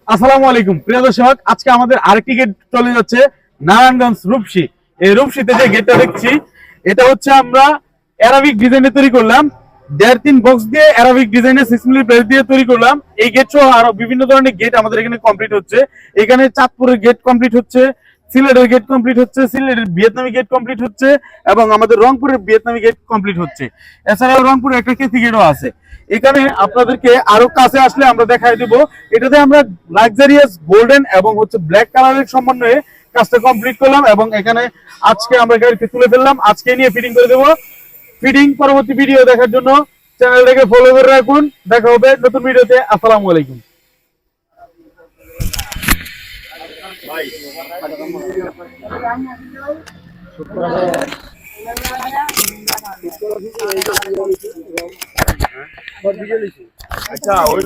আসসালামু আলাইকুম প্রিয় দর্শক, আজকে আমাদের আরেকটি গেট চলে যাচ্ছে নারায়ণগঞ্জ রূপসী। এই রূপসীতে যে গেটটা দেখছি এটা হচ্ছে আমরা অ্যারাবিক ডিজাইনে তৈরি করলাম। 1.5-3 বক্স দিয়ে অ্যারাবিক ডিজাইনে 6 মিলি প্রেস দিয়ে তৈরি করলাম। এই গেট সহ আরো বিভিন্ন ধরনের গেট আমাদের এখানে কমপ্লিট হচ্ছে। এখানে চাঁদপুরের গেট কমপ্লিট হচ্ছে, সিলেটের গেট কমপ্লিট হচ্ছে, সিলেটের ভিয়েতনামি গেট কমপ্লিট হচ্ছে এবং আমাদের রংপুরের ভিয়েতনামি গেট কমপ্লিট হচ্ছে। এছাড়াও রংপুরে একটা কেসি গেটও আছে। এখানে আপনাদেরকে আরো কাছে আসলে আমরা দেখাই দেব। এটাতে আমরা লাক্সারিয়াস গোল্ডেন এবং হচ্ছে ব্ল্যাক কালারের সমন্বয়ে কাজটা কমপ্লিট করলাম এবং এখানে আজকে আমরা গাড়িতে তুলে ফেললাম। আজকে নিয়ে ফিটিং করে দেবো। ফিটিং পরবর্তী ভিডিও দেখার জন্য চ্যানেলটাকে ফলো করে রাখুন। দেখা হবে নতুন ভিডিওতে। আসসালামু আলাইকুম। আচ্ছা ওই